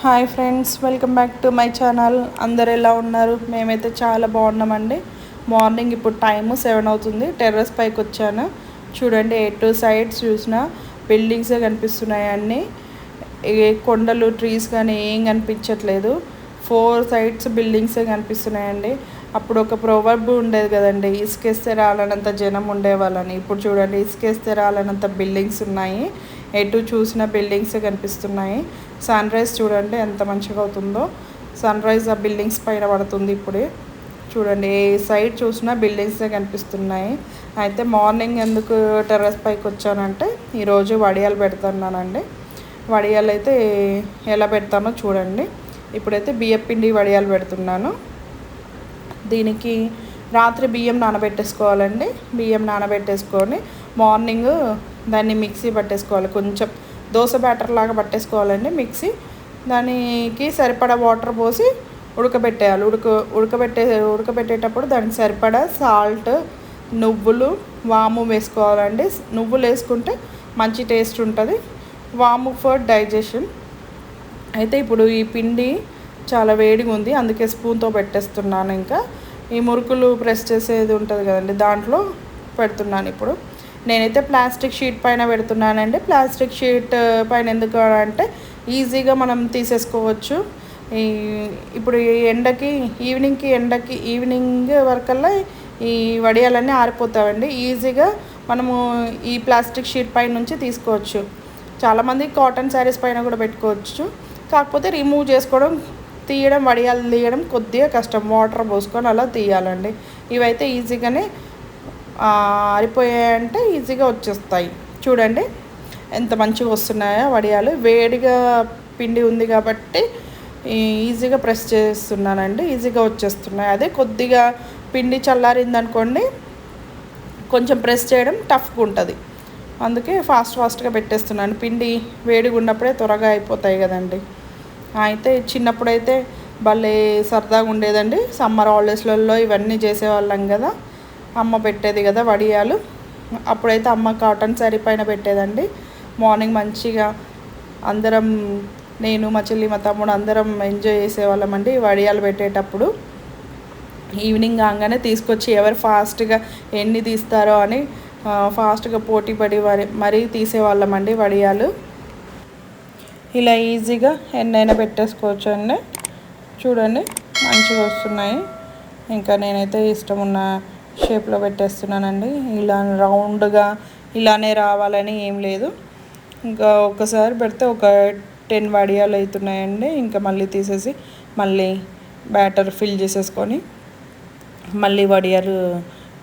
Hi friends, welcome back to my channel. అందరు ఎలా ఉన్నారు? మేమైతే చాలా బాగున్నామండి. మార్నింగ్ ఇప్పుడు టైము 7 అవుతుంది. టెర్రస్ పైకి వచ్చాను. చూడండి, ఎటు సైడ్స్ చూసినా బిల్డింగ్సే కనిపిస్తున్నాయి. అన్నీ ఏ కొండలు, ట్రీస్ కానీ ఏం కనిపించట్లేదు. 4 సైడ్స్ బిల్డింగ్సే కనిపిస్తున్నాయండి. అప్పుడు ఒక ప్రోవర్బ్ ఉండేది కదండి, ఇసుకేస్తే రాలనంత జనం ఉండేవాళ్ళని. ఇప్పుడు చూడండి, ఇసుకేస్తే రాలనంత బిల్డింగ్స్ ఉన్నాయి. ఎటు చూసిన బిల్డింగ్సే కనిపిస్తున్నాయి. సన్ రైజ్ చూడండి ఎంత మంచిగా అవుతుందో. సన్ రైజ్ ఆ బిల్డింగ్స్ పైన పడుతుంది ఇప్పుడే. చూడండి, ఏ సైడ్ చూసినా బిల్డింగ్సే కనిపిస్తున్నాయి. అయితే మార్నింగ్ ఎందుకు టెర్రస్ పైకి వచ్చానంటే, ఈరోజు వడియాలు పెడుతున్నానండి. వడియాలు అయితే ఎలా పెడతానో చూడండి. ఇప్పుడైతే బియ్యపిండి వడియాలు పెడుతున్నాను. దీనికి రాత్రి బియ్యం నానబెట్టేసుకోవాలండి. బియ్యం నానబెట్టేసుకొని మార్నింగ్ దాన్ని మిక్సీ పట్టేసుకోవాలి. కొంచెం దోశ బ్యాటర్ లాగా పట్టేసుకోవాలండి మిక్సీ. దానికి సరిపడా వాటర్ పోసి ఉడకబెట్టేయాలి. ఉడకబెట్టేటప్పుడు దానికి సరిపడా సాల్ట్, నువ్వులు, వాము వేసుకోవాలండి. నువ్వులు వేసుకుంటే మంచి టేస్ట్ ఉంటుంది. వాము ఫర్ డైజెషన్. అయితే ఇప్పుడు ఈ పిండి చాలా వేడిగా ఉంది, అందుకే స్పూన్తో పెట్టేస్తున్నాను. ఇంకా ఈ మురుకులు ప్రెస్ చేసేది ఉంటుంది కదండి, దాంట్లో పెడుతున్నాను. ఇప్పుడు నేనైతే ప్లాస్టిక్ షీట్ పైన పెడుతున్నానండి. ప్లాస్టిక్ షీట్ పైన ఎందుకు అంటే ఈజీగా మనం తీసేసుకోవచ్చు. ఇప్పుడు ఈ ఎండకి ఈవినింగ్ వరకల్లా ఈ వడియాలన్నీ ఆరిపోతాయండి. ఈజీగా మనము ఈ ప్లాస్టిక్ షీట్ పైన నుంచి తీసుకోవచ్చు. చాలామంది కాటన్ శారీస్ పైన కూడా పెట్టుకోవచ్చు. కాకపోతే రిమూవ్ చేసుకోవడం, వడియాలు తీయడం కొద్దిగా కష్టం. వాటర్ పోసుకొని అలా తీయాలండి. ఇవైతే ఈజీగానే ఆరిపోయాయంటే ఈజీగా వచ్చేస్తాయి. చూడండి ఎంత మంచిగా వస్తున్నాయో వడియాలు. వేడిగా పిండి ఉంది కాబట్టి ఈజీగా ప్రెస్ చేస్తున్నానండి, ఈజీగా వచ్చేస్తున్నాయి. అదే కొద్దిగా పిండి చల్లారిందనుకోండి, కొంచెం ప్రెస్ చేయడం టఫ్గా ఉంటుంది. అందుకే ఫాస్ట్గా పెట్టేస్తున్నాను. పిండి వేడిగా ఉన్నప్పుడే త్వరగా అయిపోతాయి కదండి. అయితే చిన్నప్పుడైతే భలే సరదాగా ఉండేదండి. సమ్మర్ హాలిడేస్లలో ఇవన్నీ చేసేవాళ్ళం కదా. అమ్మ పెట్టేది కదా వడియాలు. అప్పుడైతే అమ్మ కాటన్ శారీ పైన పెట్టేదండి. మార్నింగ్ మంచిగా అందరం, నేను, మా చెల్లి, మా తమ్ముడు అందరం ఎంజాయ్ చేసేవాళ్ళమండి వడియాలు పెట్టేటప్పుడు. ఈవినింగ్ కాగానే తీసుకొచ్చి ఎవరు ఫాస్ట్గా ఎన్ని తీస్తారో అని ఫాస్ట్గా పోటీపడి మరీ తీసేవాళ్ళమండి వడియాలు. ఇలా ఈజీగా ఎన్నైనా పెట్టేసుకోవచ్చు అండి. చూడండి మంచిగా వస్తున్నాయి. ఇంకా నేనైతే ఇష్టం ఉన్న షేప్లో పెట్టేస్తున్నానండి. ఇలా రౌండ్గా ఇలానే రావాలని ఏం లేదు. ఇంకా ఒక్కసారి పెడితే ఒక 10 వడియాలు అవుతున్నాయండి. ఇంకా మళ్ళీ తీసేసి మళ్ళీ బ్యాటర్ ఫిల్ చేసేసుకొని మళ్ళీ వడియాలు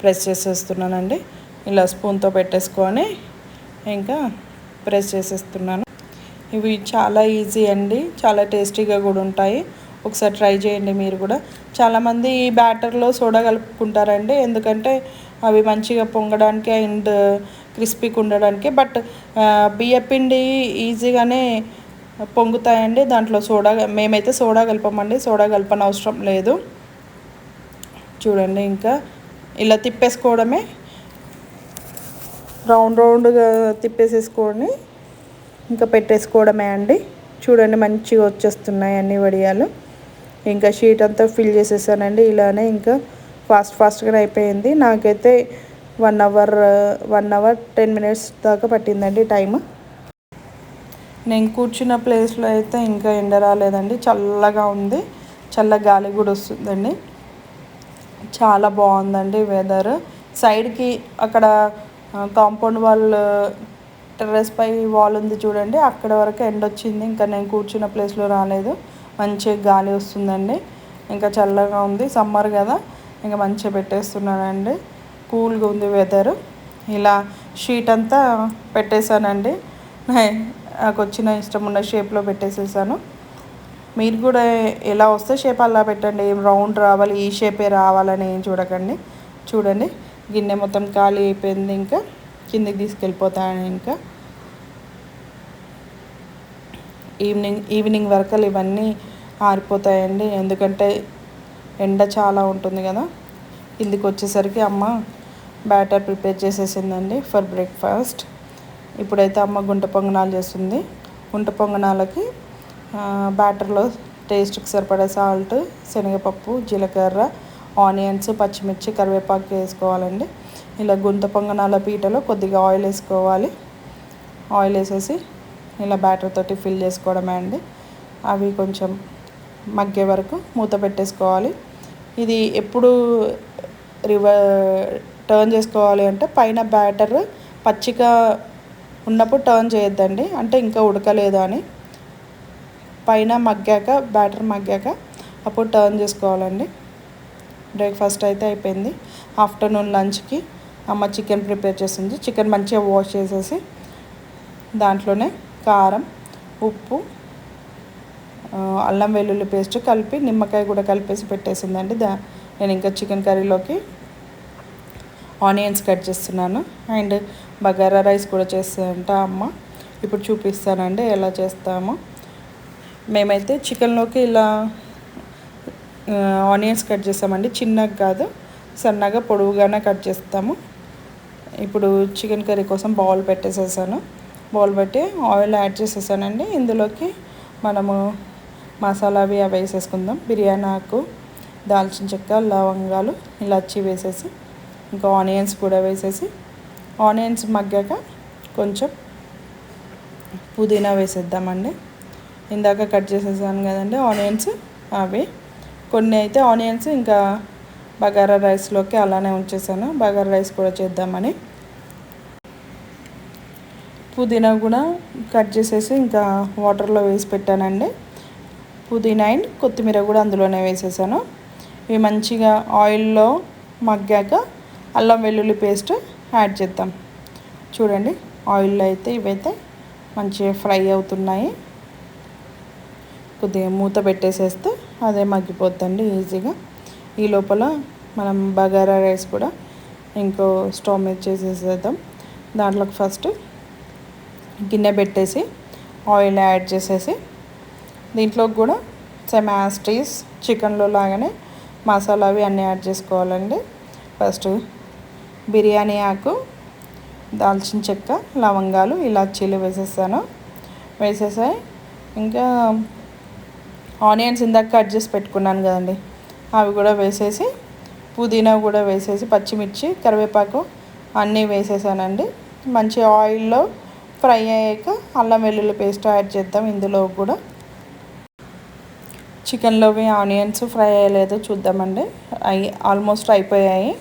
ప్రెస్ చేసేస్తున్నానండి. ఇలా స్పూన్తో పెట్టేసుకొని ఇంకా ప్రెస్ చేసేస్తున్నాను. ఇవి చాలా ఈజీ అండి, చాలా టేస్టీగా కూడా ఉంటాయి. ఒకసారి ట్రై చేయండి మీరు కూడా. చాలామంది ఈ బ్యాటర్లో సోడా కలుపుకుంటారండి, ఎందుకంటే అవి మంచిగా పొంగడానికి అండ్ క్రిస్పీగా ఉండడానికి. బట్ బియ్యపిండి ఈజీగానే పొంగుతాయండి. దాంట్లో మేమైతే సోడా కలపమండి, సోడా కలపని అవసరం లేదు. చూడండి ఇంకా ఇలా తిప్పేసుకోవడమే, రౌండ్గా తిప్పేసేసుకొని ఇంకా పెట్టేసుకోవడమే అండి. చూడండి మంచిగా వచ్చేస్తున్నాయి అన్ని వడియాలు. ఇంకా షీట్ అంతా ఫిల్ చేసేసానండి. ఇలానే ఇంకా ఫాస్ట్గానే అయిపోయింది. నాకైతే 1 అవర్ 10 మినిట్స్ దాకా పట్టిందండి టైం. నేను కూర్చున్న ప్లేస్లో అయితే ఇంకా ఎండ రాలేదండి, చల్లగా ఉంది. చల్ల గాలి కూడా వస్తుందండి. చాలా బాగుందండి వెదర్. సైడ్కి అక్కడ కాంపౌండ్ టెర్రస్ పై వాల్ ఉంది చూడండి, అక్కడ వరకు ఎండ వచ్చింది. ఇంకా నేను కూర్చున్న ప్లేస్లో రాలేదు. మంచిగా గాలి వస్తుందండి. ఇంకా చల్లగా ఉంది, సమ్మర్ కదా. ఇంకా మంచిగా పెట్టేస్తున్నానండి. కూల్గా ఉంది వెదర్. ఇలా షీట్ అంతా పెట్టేశానండి. నాకు వచ్చిన ఇష్టం ఉన్న షేప్లో పెట్టేసేసాను. మీరు కూడా ఎలా వస్తే షేప్ అలా పెట్టండి. ఏం రౌండ్ రావాలి, ఈ షేపే రావాలని ఏం చూడకండి. చూడండి గిన్నె మొత్తం ఖాళీ అయిపోయింది. ఇంకా కిందికి తీసుకెళ్ళిపోతాను. ఇంకా ఈవినింగ్ వరకు ఇవన్నీ ఆరిపోతాయండి, ఎందుకంటే ఎండ చాలా ఉంటుంది కదా. కిందికి వచ్చేసరికి అమ్మ బ్యాటర్ ప్రిపేర్ చేసేసిందండి ఫర్ బ్రేక్ఫాస్ట్. ఇప్పుడైతే అమ్మ గుంట పొంగనాలు చేస్తుంది. గుంట పొంగనాలకి బ్యాటర్లో టేస్ట్కి సరిపడా సాల్ట్, శనగపప్పు, జీలకర్ర, ఆనియన్స్, పచ్చిమిర్చి, కరివేపాకు వేసుకోవాలండి. ఇలా గుంత పొంగనాల పీటలో కొద్దిగా ఆయిల్ వేసుకోవాలి. ఆయిల్ వేసేసి ఇలా బ్యాటర్ తోటి ఫిల్ చేసుకోవడమే అండి. అవి కొంచెం మగ్గే వరకు మూత పెట్టేసుకోవాలి. ఇది ఎప్పుడు టర్న్ చేసుకోవాలి అంటే పైన బ్యాటర్ పచ్చిగా ఉన్నప్పుడు టర్న్ చేయొద్దండి, అంటే ఇంకా ఉడకలేదు అని. పైన మగ్గాక, బ్యాటర్ మగ్గాక అప్పుడు టర్న్ చేసుకోవాలండి. బ్రేక్ఫాస్ట్ అయితే అయిపోయింది. ఆఫ్టర్నూన్ లంచ్కి అమ్మ చికెన్ ప్రిపేర్ చేసింది. చికెన్ మంచిగా వాష్ చేసేసి దాంట్లోనే కారం, ఉప్పు, అల్లం వెల్లుల్లి పేస్ట్ కలిపి నిమ్మకాయ కూడా కలిపేసి పెట్టేసిందండి. నేను ఇంకా చికెన్ కర్రీలోకి ఆనియన్స్ కట్ చేస్తున్నాను. అండ్ బగారా రైస్ కూడా చేస్తానంట అమ్మ. ఇప్పుడు చూపిస్తానండి ఎలా చేస్తామో. మేమైతే చికెన్లోకి ఇలా ఆనియన్స్ కట్ చేస్తామండి. చిన్నగా కాదు, సన్నగా పొడవుగానే కట్ చేస్తాము. ఇప్పుడు చికెన్ కర్రీ కోసం బౌల్ పెట్టేసేసాను. బౌల్ పెట్టి ఆయిల్ యాడ్ చేసేసానండి. ఇందులోకి మనము మసాలా అవి వేసేసుకుందాం. బిర్యానీ ఆకు, దాల్చిన చెక్క, లవంగాలు, ఇలాచి వేసేసి ఇంకా ఆనియన్స్ కూడా వేసేసి ఆనియన్స్ మగ్గాక కొంచెం పుదీనా వేసేద్దామండి. ఇందాక కట్ చేసేసాను కదండి ఆనియన్స్, అవి కొన్ని అయితే ఆనియన్స్ ఇంకా బగారా రైస్లోకి అలానే ఉంచేసాను. బగారా రైస్ కూడా చేద్దామని పుదీనా కూడా కట్ చేసేసి ఇంకా వాటర్లో వేసి పెట్టానండి. పుదీనా అండ్ కొత్తిమీర కూడా అందులోనే వేసేసాను. ఇవి మంచిగా ఆయిల్లో మగ్గాక అల్లం వెల్లుల్లి పేస్ట్ యాడ్ చేద్దాం. చూడండి ఆయిల్లో అయితే ఇవైతే మంచిగా ఫ్రై అవుతున్నాయి. కొద్దిగా మూత పెట్టేసేస్తే అదే మగ్గిపోద్దండి ఈజీగా. ఈ లోపల మనం బగారా రైస్ కూడా ఇంకో స్టవ్ మీద చేసేసేద్దాం. దాంట్లోకి ఫస్ట్ గిన్నె పెట్టేసి ఆయిల్ యాడ్ చేసేసి దీంట్లోకి కూడా సేమ్ యాజ్ ఇట్ ఈజ్ చికెన్లో లాగానే మసాలా అవి అన్నీ యాడ్ చేసుకోవాలండి. ఫస్ట్ బిర్యానీ ఆకు, దాల్చిన చెక్క, లవంగాలు, ఇలాచీలు వేసేసాను. వేసేసాయి ఇంకా ఆనియన్స్ ఇందాక కట్ చేసి పెట్టుకున్నాను కదండి, అవి కూడా వేసేసి పుదీనా కూడా వేసేసి పచ్చిమిర్చి, కరివేపాకు అన్నీ వేసేసానండి. మంచి ఆయిల్లో ఫ్రై అయ్యాక అల్లం వెల్లుల్లి పేస్ట్ యాడ్ చేద్దాం. ఇందులో కూడా చికెన్లోవి ఆనియన్స్ ఫ్రై అయ్యలేదో చూద్దామండి. ఆల్మోస్ట్ అయిపోయాయి.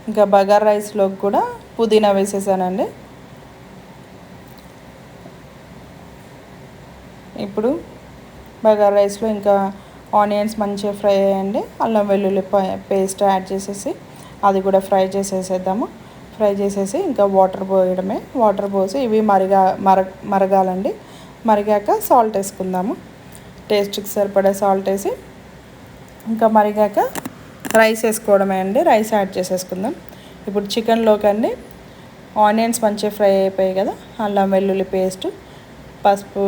ఇంకా బగారా రైస్లోకి కూడా పుదీనా వేసేసానండి. ఇప్పుడు బగారా రైస్లో ఇంకా ఆనియన్స్ మంచిగా ఫ్రై అయ్యండి. అల్లం వెల్లుల్లి పేస్ట్ యాడ్ చేసేసి అది కూడా ఫ్రై చేసేసేద్దాము. ఫ్రై చేసేసి ఇంకా వాటర్ పోయడమే. వాటర్ పోసి ఇవి మరగాలండి. మరిగాక సాల్ట్ వేసుకుందాము. టేస్ట్కి సరిపడే సాల్ట్ వేసి ఇంకా మరిగాక రైస్ వేసుకోవడమే అండి. రైస్ యాడ్ చేసేసుకుందాం. ఇప్పుడు చికెన్లోకి అండి ఆనియన్స్ మంచిగా ఫ్రై అయిపోయాయి కదా, అల్లం వెల్లుల్లి పేస్ట్, పసుపు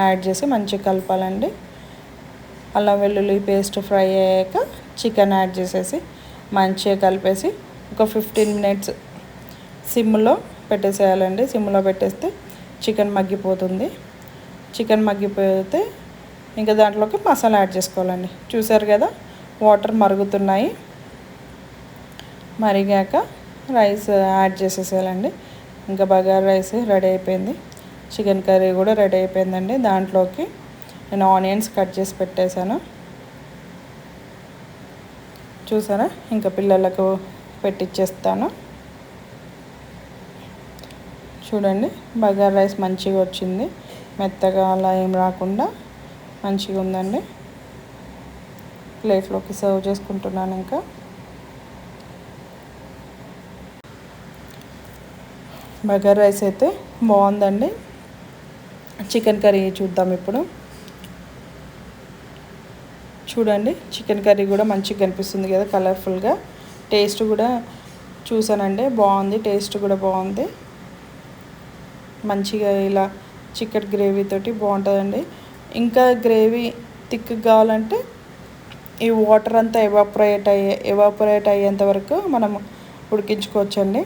యాడ్ చేసి మంచిగా కలపాలండి. అల్లం వెల్లుల్లి పేస్ట్ ఫ్రై అయ్యాక చికెన్ యాడ్ చేసేసి మంచిగా కలిపేసి ఒక 15 మినిట్స్ సిమ్లో పెట్టేసేయాలండి. సిమ్లో పెట్టేస్తే చికెన్ మగ్గిపోతుంది. చికెన్ మగ్గిపోతే ఇంకా దాంట్లోకి మసాలా యాడ్ చేసుకోవాలండి. చూసారు కదా వాటర్ మరుగుతున్నాయి. మరిగాక రైస్ యాడ్ చేసేసేయాలండి. ఇంకా బగారా రైస్ రెడీ అయిపోయింది. చికెన్ కర్రీ కూడా రెడీ అయిపోయిందండి. దాంట్లోకి నేను ఆనియన్స్ కట్ చేసి పెట్టేశాను. చూసారా, ఇంకా పిల్లలకు పెట్టిచ్చేస్తాను. చూడండి బగారా రైస్ మంచిగా వచ్చింది. మెత్తగా అలా ఏం రాకుండా మంచిగా ఉందండి. ప్లేట్లోకి సర్వ్ చేసుకుంటున్నాను. ఇంకా బగారా రైస్ అయితే బాగుందండి. చికెన్ కర్రీ చూద్దాం ఇప్పుడు. చూడండి చికెన్ కర్రీ కూడా మంచిగా కనిపిస్తుంది కదా కలర్ఫుల్గా. టేస్ట్ కూడా చూసానండి బాగుంది. టేస్ట్ కూడా బాగుంది. మంచిగా ఇలా చికెన్ గ్రేవీ తోటి బాగుంటుందండి. ఇంకా గ్రేవీ థిక్ కావాలంటే ఈ వాటర్ అంతా ఎవాపరేట్ అయ్యేంత వరకు మనం ఉడికించుకోవచ్చండి.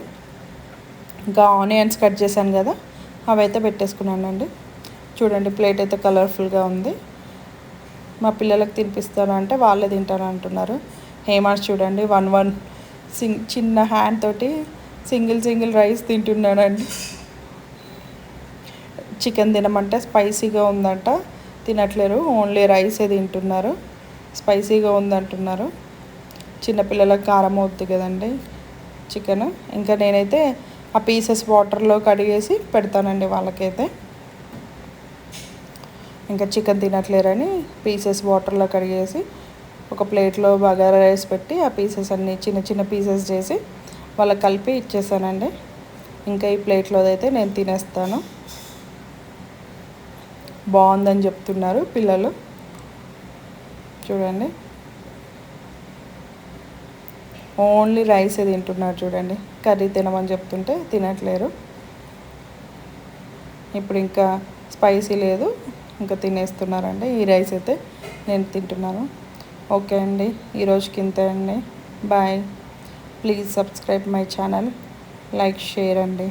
ఇంకా ఆనియన్స్ కట్ చేశాను కదా అవైతే పెట్టేసుకున్నానండి. చూడండి ప్లేట్ అయితే కలర్ఫుల్గా ఉంది. మా పిల్లలకు తినిపిస్తాను అంటే వాళ్ళే తింటాను అంటున్నారు. హేమాష్ చూడండి చిన్న హ్యాండ్ తోటి సింగిల్ రైస్ తింటున్నాడండి. చికెన్ తినమంటే స్పైసీగా ఉందంట, తినట్లేరు, ఓన్లీ రైసే తింటున్నారు. స్పైసీగా ఉందంటున్నారు. చిన్నపిల్లలకు కారం అవుద్ది కదండి చికెన్. ఇంకా నేనైతే ఆ పీసెస్ వాటర్లో కడిగేసి పెడతానండి వాళ్ళకైతే. ఇంకా చికెన్ తినట్లేరని పీసెస్ వాటర్లో కడిగేసి ఒక ప్లేట్లో బగారా రైస్ పెట్టి ఆ పీసెస్ అన్నీ చిన్న పీసెస్ చేసి వాళ్ళకి కలిపి ఇచ్చేసానండి. ఇంకా ఈ ప్లేట్లో అయితే నేను తినేస్తాను. బాగుందని చెప్తున్నారు పిల్లలు. చూడండి ఓన్లీ రైసే తింటున్నారు. చూడండి కర్రీ తినమని చెప్తుంటే తినట్లేరు. ఇప్పుడు ఇంకా స్పైసీ లేదు, ఇంకా తినేస్తున్నారండి. ఈ రైస్ అయితే నేను తింటున్నాను. ఓకే అండి, ఈరోజుకి ఇంతే అండి. Bye. Please subscribe my channel, like, share అండి.